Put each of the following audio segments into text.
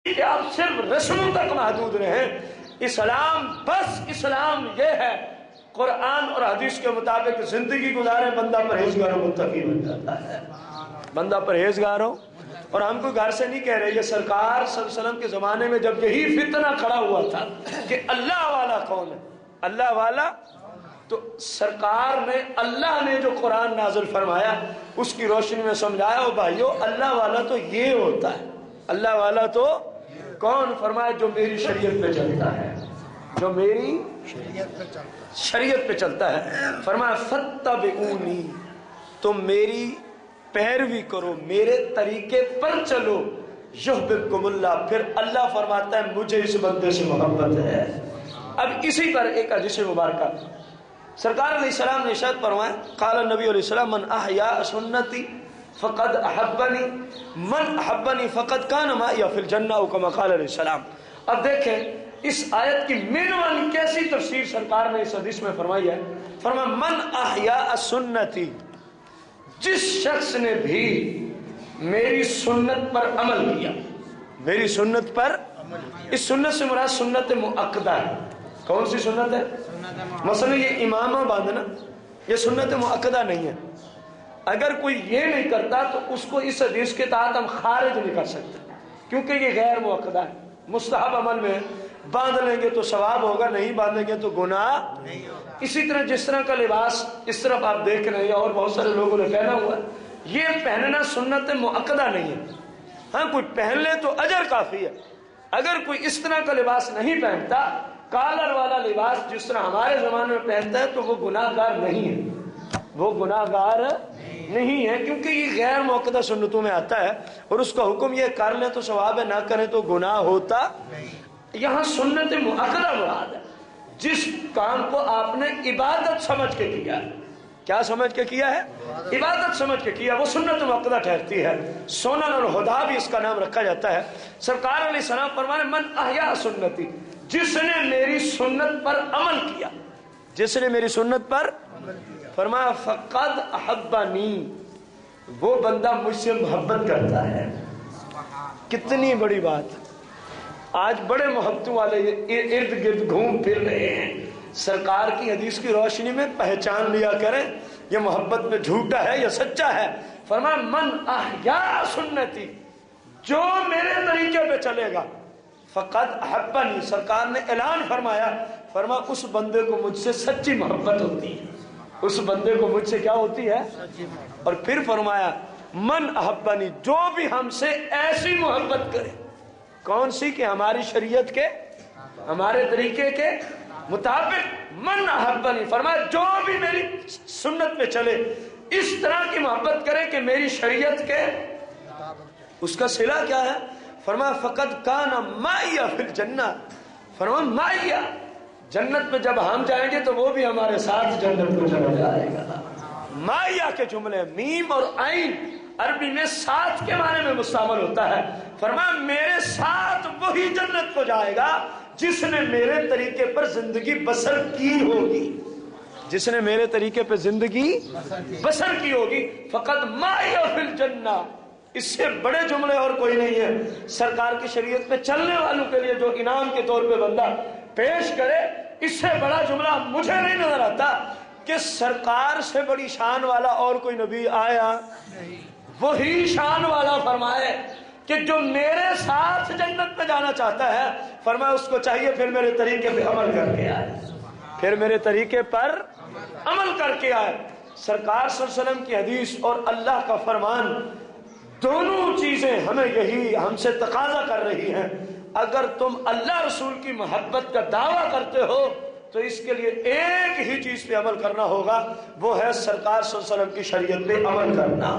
کہ آپ صرف رسموں تک محدود رہیں. اسلام بس اسلام یہ ہے قرآن اور حدیث کے مطابق زندگی گزارے، بندہ پرہیزگار و متقی بن جاتا ہے. بندہ پرہیزگار ہو. اور ہم کو گھر سے نہیں کہہ رہے، یہ سرکار صلی اللہ علیہ وسلم کے زمانے میں جب یہی فتنہ کھڑا ہوا تھا کہ اللہ والا کون ہے، اللہ والا، تو سرکار نے اللہ نے جو قرآن نازل فرمایا اس کی روشنی میں سمجھایا، او بھائیو اللہ والا تو یہ ہوتا ہے. اللہ والا تو کون؟ فرمایا جو میری شریعت پہ چلتا ہے، جو میری شریعت پہ چلتا ہے. فرمایا فاتبعونی، تم میری پیروی کرو، میرے طریقے پر چلو، یحببکم اللہ، پھر اللہ فرماتا ہے مجھے اس بندے سے محبت ہے. اب اسی پر ایک حدیث مبارکہ سرکار علیہ السلام نے ارشاد فرمایا، قال النبی علیہ السلام من احیا سنتی فقد احبنی من احبنی فقد کان معی فی الجنہ، او کما قال علیہ السلام. اب دیکھیں اس آیت کی مینوانی کیسی تفسیر سرکار نے اس حدیث میں فرمائی ہے. فرمایا من احیا سنتی، جس شخص نے بھی میری سنت پر عمل کیا، میری سنت پر، اس سنت سے مراد سنت مؤکدہ ہے. کون سی سنت ہے؟ مثلا یہ امامہ باندھنا یہ سنت مؤکدہ نہیں ہے. اگر کوئی یہ نہیں کرتا تو اس کو اس حدیث کے تحت ہم خارج نہیں کر سکتے، کیونکہ یہ غیر مؤکدہ ہے. مستحب عمل میں باندھ لیں گے تو ثواب ہوگا، نہیں باندھیں گے تو گناہ. اسی طرح جس طرح کا لباس اس طرف آپ دیکھ رہے ہیں اور بہت سارے لوگوں نے پہنا ہوا ہے، یہ پہننا سنت مؤکدہ نہیں ہے. ہاں کوئی پہن لے تو اجر کافی ہے. اگر کوئی اس طرح کا لباس نہیں پہنتا، کالر والا لباس جس طرح ہمارے زمانے میں پہنتا ہے، تو وہ گناہ گار نہیں ہے، وہ گناہ گار نہیں ہے، کیونکہ یہ غیر مؤکدہ سنتوں میں آتا ہے. اور اس کا حکم یہ کر لیں تو ثواب ہے، نہ کریں تو گناہ ہوتا. یہاں سنت مؤکدہ مراد ہے جس کام کو آپ نے عبادت سمجھ کے کیا ہے. کیا سمجھ کے کیا ہے؟ عبادت سمجھ کے کیا، وہ سنت مؤکدہ ٹھہرتی ہے. سنن الہدیٰ بھی اس کا نام رکھا جاتا ہے. سرکار علیہ السلام فرمانے من احیا سنتی، جس نے میری سنت پر عمل کیا، جس نے میری سنت پر، فرمایا فقد احبنی، وہ بندہ مجھ سے محبت کرتا ہے. کتنی بڑی بات. آج بڑے محبتوں والے ارد گرد گھوم پھر رہے ہیں. سرکار کی حدیث کی روشنی میں پہچان لیا کریں یہ محبت میں جھوٹا ہے یا سچا ہے. فرمایا من احیا سنتی، جو میرے طریقے پہ چلے گا، فقد احبنی، سرکار نے اعلان فرمایا، فرمایا اس بندے کو مجھ سے سچی محبت ہوتی ہے، اس بندے کو مجھ سے کیا ہوتی ہے. اور پھر فرمایا من احبنی، جو بھی ہم سے ایسی محبت کرے، کون سی؟ کہ ہماری شریعت کے، ہمارے طریقے کے مطابق. من احبنی، فرمایا جو بھی میری سنت پہ چلے، اس طرح کی محبت کرے کہ میری شریعت کے. اس کا صلہ کیا ہے؟ فرمایا فقد کان معی فی الجنہ، فرمایا معی، جنت میں جب ہم جائیں گے تو وہ بھی ہمارے ساتھ جنت کو چلا جائے گا. مائیا کے جملے میم اور عین عربی میں ساتھ کے معنی میں مستعمل ہوتا ہے. فرمایا میرے ساتھ وہی جنت کو جائے گا جس نے میرے طریقے پر زندگی بسر کی ہوگی، جس نے میرے طریقے پہ زندگی بسر کی ہوگی. فقط مائیا فی الجنہ، اس سے بڑے جملے اور کوئی نہیں ہے. سرکار کی شریعت پہ چلنے والوں کے لیے جو انعام کے طور پہ بندہ پیش کرے، اس سے بڑا جملہ مجھے نہیں نظر آتا کہ سرکار سے بڑی شان والا اور کوئی نبی آیا. وہی شان والا فرمائے کہ جو میرے ساتھ جنت میں جانا چاہتا ہے، فرمایا اس کو چاہیے پھر میرے طریقے پہ عمل کر کے آئے، پھر میرے طریقے پر عمل کر کے آئے. سرکار صلی اللہ علیہ وسلم کی حدیث اور اللہ کا فرمان، دونوں چیزیں ہمیں یہی ہم سے تقاضا کر رہی ہیں. اگر تم اللہ رسول کی محبت کا دعویٰ کرتے ہو تو اس کے لیے ایک ہی چیز پہ عمل کرنا ہوگا، وہ ہے سرکار صلی اللہ علیہ وسلم کی شریعت پہ عمل کرنا،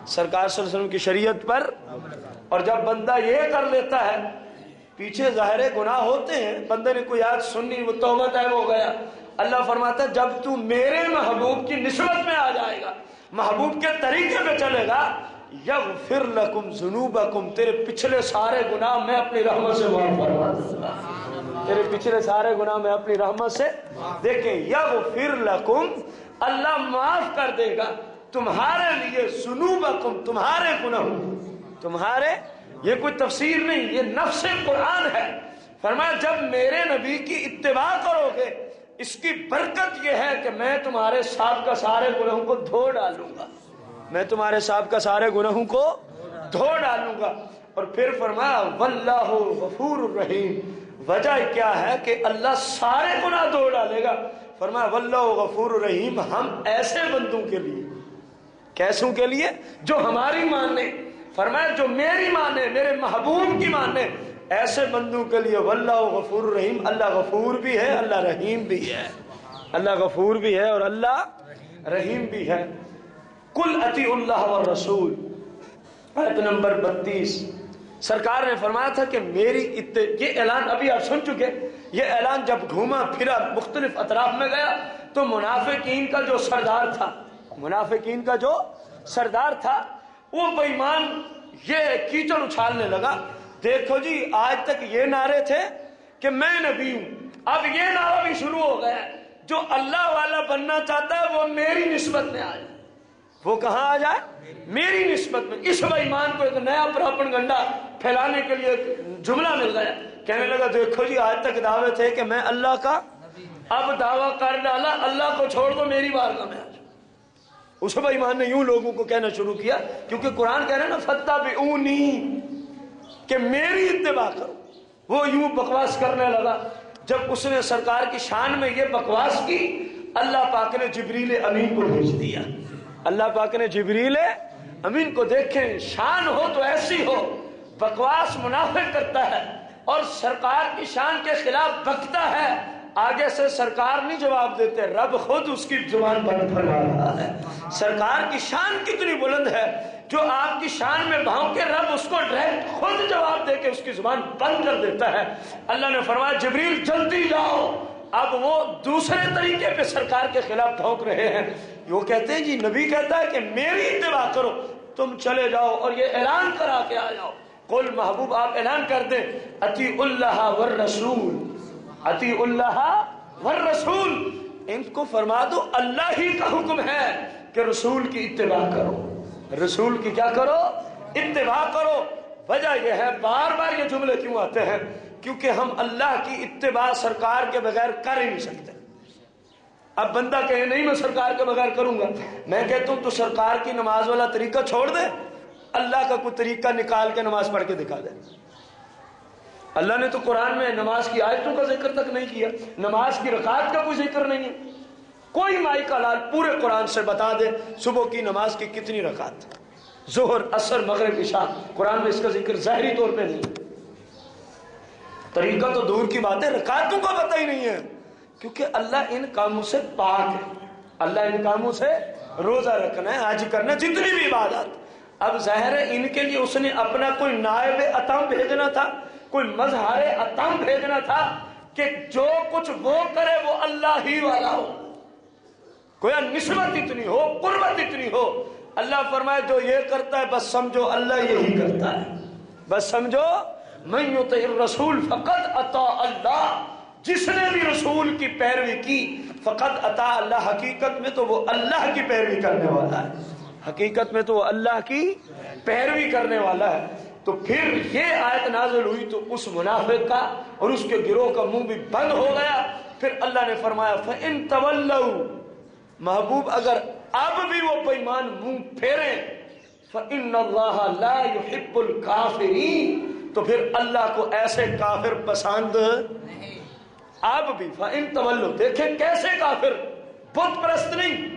سرکار صلی اللہ علیہ وسلم کی شریعت پر. اور جب بندہ یہ کر لیتا ہے، پیچھے ظاہر گناہ ہوتے ہیں، بندے نے کوئی آیت سنی، وہ توبہ طیب ہو گیا. اللہ فرماتا ہے جب تو میرے محبوب کی نسبت میں آ جائے گا، محبوب کے طریقے پہ چلے گا، یغفر لکم ذنوبکم، تیرے پچھلے سارے گناہ میں اپنی رحمت سے معاف فرما دوں گا. تیرے پچھلے سارے گناہ میں اپنی رحمت سے، دیکھیں یغفر لکم، اللہ معاف کر دے گا تمہارے لیے، ذنوبکم، تمہارے گناہ، تمہارے یہ کوئی تفسیر نہیں، یہ نفس قرآن ہے۔ فرمایا جب میرے نبی کی اتباع کرو گے اس کی برکت یہ ہے کہ میں تمہارے سابقہ سارے گناہوں کو دھو ڈالوں گا، میں تمہارے سابقہ سارے گناہوں کو دھو ڈالوں گا۔ اور پھر فرمایا واللہ غفور الرحیم، وجہ کیا ہے کہ اللہ سارے گناہ دھو ڈالے گا۔ فرمایا واللہ غفور الرحیم، ہم ایسے بندوں کے لیے، کیسوں کے لیے؟ جو ہماری مانے، فرمایا جو میری مانے، میرے محبوب کی مانے، ایسے بندوں کے لیے واللہ غفور الرحیم، اللہ غفور بھی ہے، اللہ رحیم بھی ہے، اللہ غفور بھی ہے اور اللہ رحیم بھی ہے۔ قل اطیعوا اللہ والرسول، آیت نمبر 32، سرکار نے فرمایا تھا کہ میری یہ اعلان ابھی آپ سن چکے، یہ اعلان جب گھوما پھرا مختلف اطراف میں گیا تو منافقین کا جو سردار تھا، منافقین کا جو سردار تھا وہ بے ایمان یہ کیچڑ اچھالنے لگا، دیکھو جی آج تک یہ نعرے تھے کہ میں نبی ہوں، اب یہ نعرہ بھی شروع ہو گیا ہے، جو اللہ والا بننا چاہتا ہے وہ میری نسبت میں آ جائے۔ وہ کہاں آ جائے؟ میری نسبت میں۔ اس بے ایمان کو ایک نیا پراپنگنڈا پھیلانے کے لیے جملہ مل گیا، کہنے لگا دیکھو جی آج تک دعوے تھے کہ میں اللہ کا، اب دعویٰ کر ڈالا اللہ کو چھوڑ دو میری بارگاہ میں آ جاؤ۔ اس بے ایمان نے یوں لوگوں کو کہنا شروع کیا، کیونکہ قرآن کہہ رہے ہیں نا فاتبعونی، کہ میری اتباع کرو۔ وہ یوں بکواس کرنے لگا۔ جب اس نے سرکار کی شان میں یہ بکواس کی، اللہ پاک نے جبریل امین کو بھیج دیا۔ اللہ پاک نے جبریل امین کو، دیکھیں شان ہو تو ایسی ہو، بکواس منافق کرتا ہے اور سرکار کی شان کے خلاف بکتا ہے، آگے سے سرکار نہیں جواب دیتے، رب خود اس کی زبان بند فرما رہا ہے۔ سرکار کی شان کتنی بلند ہے، جو آپ کی شان میں بھاؤ کے رب اس کو ڈائریکٹ خود جواب دے کے اس کی زبان بند کر دیتا ہے۔ اللہ نے فرمایا جبریل جلدی جاؤ، اب وہ دوسرے طریقے پہ سرکار کے خلاف بھونک رہے ہیں۔ وہ کہتے ہیں جی نبی کہتا ہے کہ میری اتباع کرو، تم چلے جاؤ اور یہ اعلان کرا کے آ جاؤ۔ قل محبوب آپ اعلان کر دیں اطیعوا اللہ والرسول، اطیعوا اللہ والرسول، ان کو فرما دو اللہ ہی کا حکم ہے کہ رسول کی اتباع کرو، رسول کی کیا کرو؟ اتباع کرو۔ وجہ یہ ہے بار بار یہ جملے کیوں آتے ہیں؟ کیونکہ ہم اللہ کی اتباع سرکار کے بغیر کر ہی نہیں سکتے۔ اب بندہ کہے نہیں میں سرکار کے بغیر کروں گا، میں کہتا ہوں تو سرکار کی نماز والا طریقہ چھوڑ دے، اللہ کا کوئی طریقہ نکال کے نماز پڑھ کے دکھا دے۔ اللہ نے تو قرآن میں نماز کی آیتوں کا ذکر تک نہیں کیا، نماز کی رکعت کا کوئی ذکر نہیں ہے۔ کوئی مائی کا لال پورے قرآن سے بتا دے صبح کی نماز کی کتنی رکعت، ظہر عصر مغرب عشاء، قرآن میں اس کا ذکر ظاہری طور پہ نہیں۔ طریقہ تو دور کی بات ہے، رکعتوں کا پتہ ہی نہیں ہے، کیونکہ اللہ ان کاموں سے پاک ہے۔ اللہ ان کاموں سے روزہ رکھنا ہے، حج کرنا، جتنی بھی عبادات۔ اب ظاہر ہے ان کے لیے اس نے اپنا کوئی نائب اتم بھیجنا تھا، کوئی مظہر اتم بھیجنا تھا کہ جو کچھ وہ کرے وہ اللہ ہی والا ہو، کوئی نسبت اتنی ہو، قربت اتنی ہو۔ اللہ فرمائے جو یہ کرتا ہے بس سمجھو اللہ یہی کرتا ہے، بس سمجھو من یطع الرسول فقد اطاع اللہ، جس نے بھی رسول کی پیروی کی فقد اطاع اللہ، حقیقت میں تو وہ اللہ کی پیروی کرنے والا ہے، حقیقت میں تو وہ اللہ کی پیروی کرنے والا ہے۔ تو پھر یہ آیت نازل ہوئی تو اس منافق کا اور اس کے گروہ کا منہ بھی بند ہو گیا۔ پھر اللہ نے فرمایا فَإِن تَوَلَّوْا، محبوب اگر اب بھی وہ بے ایمان منہ پھیریں، فَإِنَّ اللَّهَ لَا يُحِبُّ الْكَافِرِينَ، تو پھر اللہ کو ایسے کافر پسند نہیں۔ اب بھی فَإِن تَوَلَّوْا، دیکھیں کیسے کافر، بت پرست نہیں،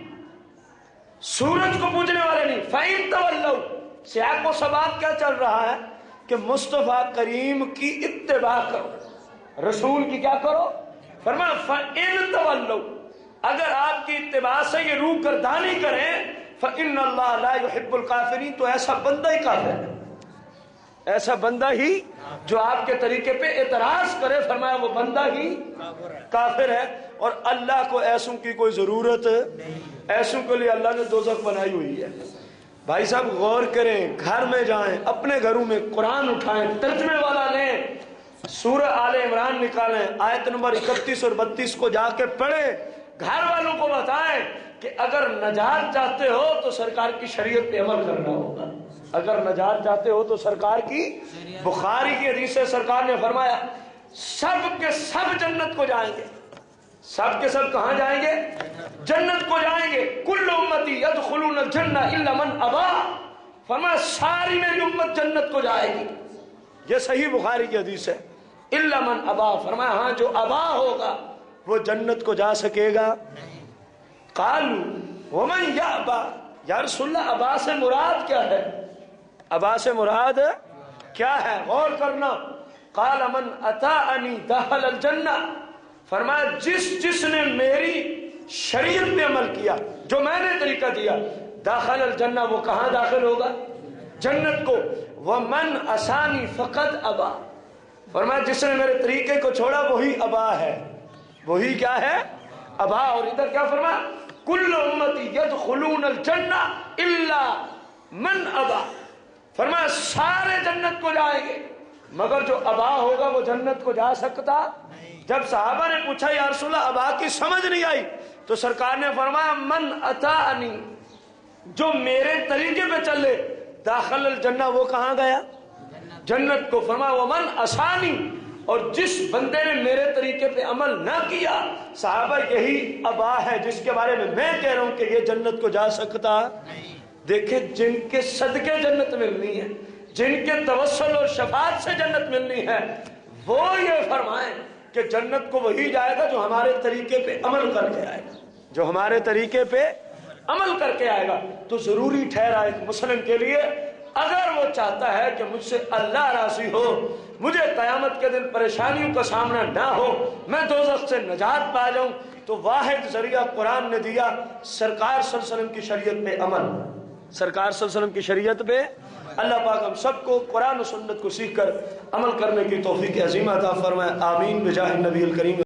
سورج کو پوجنے والے نہیں۔ فَإِن تَوَلَّوْا، سیاق و سباق کیا چل رہا ہے کہ مصطفیٰ کریم کی اتباع کرو، رسول کی کیا کرو؟ فرمایا فَإِن تَوَلَّوْا، اگر آپ کی اتباع سے یہ روح گردانی کریں، فَإِنَّ اللَّهَ لَا يُحِبُّ الْكَافِرِينَ، تو ایسا بندہ ہی کافر ہے، ایسا بندہ ہی جو آپ کے طریقے پہ اعتراض کرے، فرمایا وہ بندہ ہی کافر ہے۔ اور اللہ کو ایسوں کی کوئی ضرورت نہیں، ایسوں کے لیے اللہ نے دوزخ بنائی ہوئی ہے۔ بھائی صاحب غور کریں، گھر میں جائیں، اپنے گھروں میں قرآن اٹھائیں، ترجمے والا لیں، سورہ آل عمران نکالیں، آیت نمبر 31 اور 32 کو جا کے پڑھیں، گھر والوں کو بتائیں کہ اگر نجات چاہتے ہو تو سرکار کی شریعت پہ عمل کرنا ہوگا، اگر نجات چاہتے ہو تو سرکار کی بخاری کی حدیث سے سرکار نے فرمایا سب کے سب جنت کو جائیں گے، سب کے سب کہاں جائیں گے؟ جنت کو جائیں گے۔ کل امتی یدخلون الجنہ الا من ابا، فرمایا ساری میری امت جنت کو جائے گی، یہ صحیح بخاری کی حدیث ہے۔ الا من ابا، فرمایا ہاں جو ابا ہوگا وہ جنت کو جا سکے گا۔ قالوا ومن یابا، یا رسول اللہ ابا سے مراد کیا ہے؟ ابا سے مراد کیا ہے؟ غور کرنا۔ قال من اطاعنی دخل الجنہ، فرمایا جس نے میری شریعت پہ عمل کیا، جو میں نے طریقہ دیا، داخل الجنہ، وہ کہاں داخل ہوگا؟ جنت کو۔ ومن عصانی فقد ابا، فرمایا جس نے میرے طریقے کو چھوڑا وہی ابا ہے، وہی کیا ہے؟ ابا۔ اور ادھر کیا فرمایا؟ کل امتی یدخلون الجنہ الا من ابا، فرمایا سارے جنت کو جائیں گے مگر جو ابا ہوگا وہ جنت کو جا سکتا۔ جب صحابہ نے پوچھا یا رسول اللہ ابا کی سمجھ نہیں آئی، تو سرکار نے فرمایا من اطاعنی، جو میرے طریقے پہ چلے، داخل الجنہ، وہ کہاں گیا؟ جنت کو۔ فرمایا ومن عصانی، اور جس بندے نے میرے طریقے پہ عمل نہ کیا، صحابہ یہی ابا ہے جس کے بارے میں کہہ رہا ہوں کہ یہ جنت کو جا سکتا۔ دیکھیں جن کے صدقے جنت ملنی ہے، جن کے توسل اور شفاعت سے جنت ملنی ہے، وہ یہ فرمائیں کہ جنت کو وہی جائے گا جو ہمارے طریقے پہ عمل کر کے آئے گا، جو ہمارے طریقے پہ عمل کر کے آئے گا۔ تو ضروری ٹھہرا ایک مسلم کے لیے، اگر وہ چاہتا ہے کہ مجھ سے اللہ راضی ہو، مجھے قیامت کے دن پریشانیوں کا سامنا نہ ہو، میں دوزخ سے نجات پا جاؤں، تو واحد ذریعہ قرآن نے دیا، سرکار صلی اللہ علیہ وسلم کی شریعت پہ عمل۔ سرکار صلی اللہ علیہ وسلم کی شریعت پہ اللہ پاک ہم سب کو قرآن و سنت کو سیکھ کر عمل کرنے کی توفیق عظیم عطا فرمائے۔ آمین بجاہ النبی الکریم۔